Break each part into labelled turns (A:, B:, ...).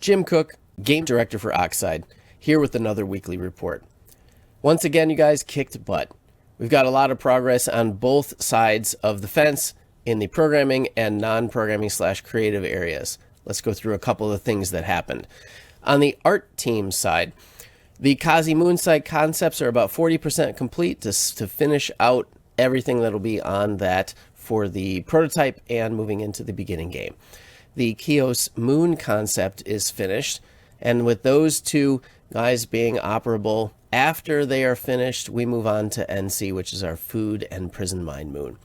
A: Jim Cook, Game Director for Oxide, here with another weekly report. Once again, you guys kicked butt. We've got a lot of progress on both sides of the fence in the programming and non-programming/creative areas. Let's go through a couple of the things that happened. On the art team side, the Kazi Moonsite concepts are about 40% complete to finish out everything that'll be on that for the prototype and moving into the beginning game. The Chios Moon concept is finished, and with those two guys being operable, after they are finished, we move on to NC, which is our food and prison mine moon.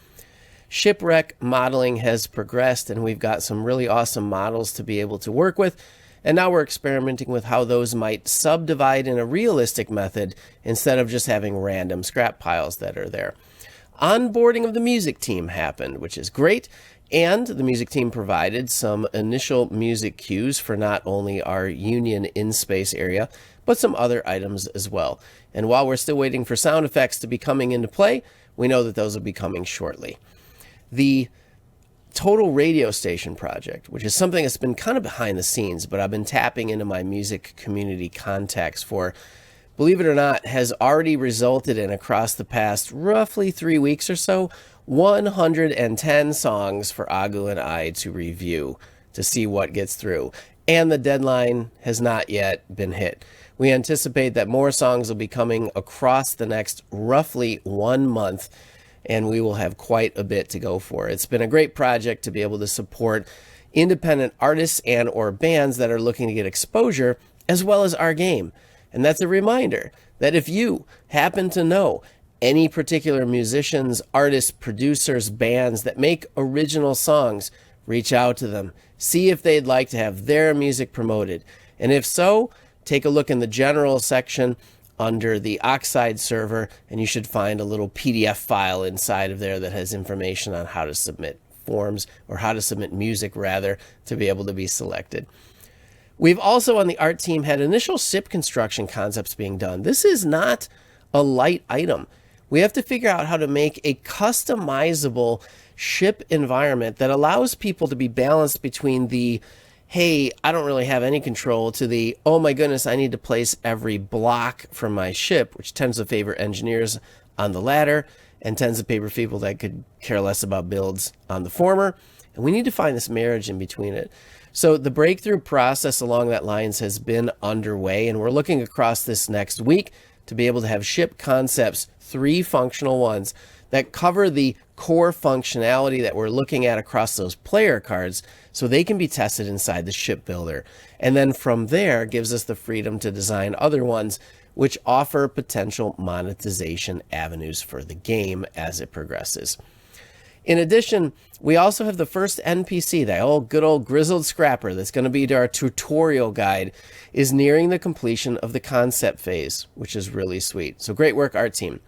A: Shipwreck modeling has progressed, and we've got some really awesome models to be able to work with, and now we're experimenting with how those might subdivide in a realistic method instead of just having random scrap piles that are there. Onboarding of the music team happened, which is great, and the music team provided some initial music cues for not only our Union in-space area, but some other items as well. And while we're still waiting for sound effects to be coming into play, we know that those will be coming shortly. The Total Radio Station project, which is something that's been kind of behind the scenes, but I've been tapping into my music community contacts for, believe it or not, has already resulted in, across the past roughly 3 weeks or so, 110 songs for Agu and I to review to see what gets through. And the deadline has not yet been hit. We anticipate that more songs will be coming across the next roughly 1 month, and we will have quite a bit to go for. It's been a great project to be able to support independent artists and or bands that are looking to get exposure, as well as our game. And that's a reminder that if you happen to know any particular musicians, artists, producers, bands that make original songs, reach out to them. See if they'd like to have their music promoted. And if so, take a look in the general section under the Oxide server, and you should find a little PDF file inside of there that has information on how to submit forms, or how to submit music rather, to be able to be selected. We've also on the art team had initial ship construction concepts being done. This is not a light item. We have to figure out how to make a customizable ship environment that allows people to be balanced between the, hey, I don't really have any control, to the, oh my goodness, I need to place every block from my ship, which tends to favor engineers on the latter and tends to favor people that could care less about builds on the former. And we need to find this marriage in between it. So the breakthrough process along that lines has been underway, and we're looking across this next week to be able to have ship concepts, 3 functional ones, that cover the core functionality that we're looking at across those player cards, so they can be tested inside the ship builder. And then from there gives us the freedom to design other ones which offer potential monetization avenues for the game as it progresses. In addition, we also have the first NPC, that old good old grizzled scrapper that's going to be our tutorial guide, is nearing the completion of the concept phase, which is really sweet. So great work, art team.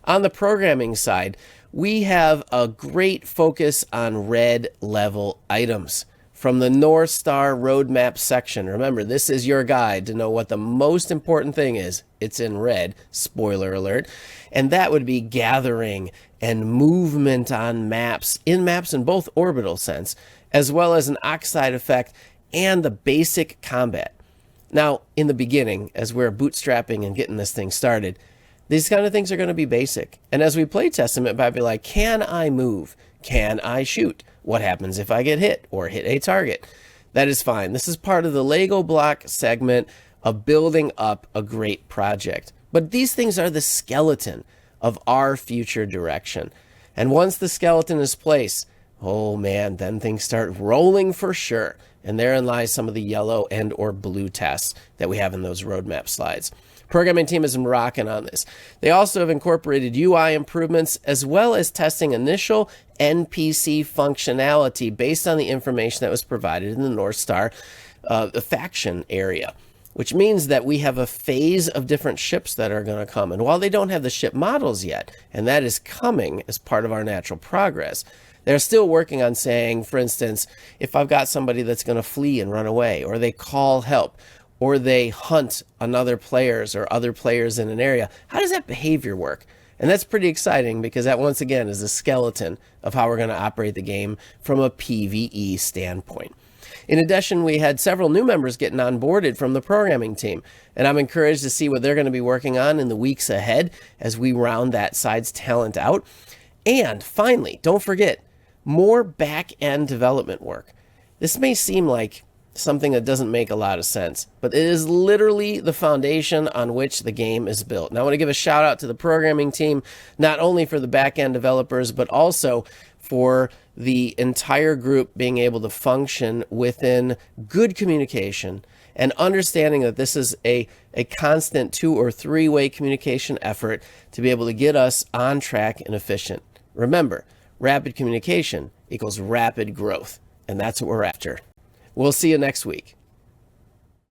A: On the programming side, we have a great focus on red level items. From the North Star roadmap section, remember, this is your guide to know what the most important thing is. It's in red, spoiler alert. And that would be gathering and movement on maps, in both orbital sense, as well as an oxide effect and the basic combat. Now, in the beginning, as we're bootstrapping and getting this thing started, these kind of things are going to be basic. And as we play test them, it might be like, can I move? Can I shoot? What happens if I get hit or hit a target? That is fine. This is part of the Lego block segment of building up a great project. But these things are the skeleton of our future direction. And once the skeleton is placed, oh man, then things start rolling for sure. And therein lies some of the yellow and or blue tests that we have in those roadmap slides. Programming team is rocking on this. They also have incorporated UI improvements as well as testing initial NPC functionality based on the information that was provided in the North Star the faction area, which means that we have a phase of different ships that are going to come. And while they don't have the ship models yet, and that is coming as part of our natural progress, they're still working on saying, for instance, if I've got somebody that's going to flee and run away, or they call help, or they hunt another players or other players in an area, how does that behavior work? And that's pretty exciting because that, once again, is a skeleton of how we're going to operate the game from a PvE standpoint. In addition, we had several new members getting onboarded from the programming team, and I'm encouraged to see what they're going to be working on in the weeks ahead as we round that side's talent out. And finally, don't forget, more back-end development work. This may seem like something that doesn't make a lot of sense, but it is literally the foundation on which the game is built. And I want to give a shout out to the programming team, not only for the back-end developers, but also for the entire group being able to function within good communication and understanding that this is a constant 2- or 3-way communication effort to be able to get us on track and efficient. Remember, rapid communication equals rapid growth, and that's what we're after. We'll see you next week.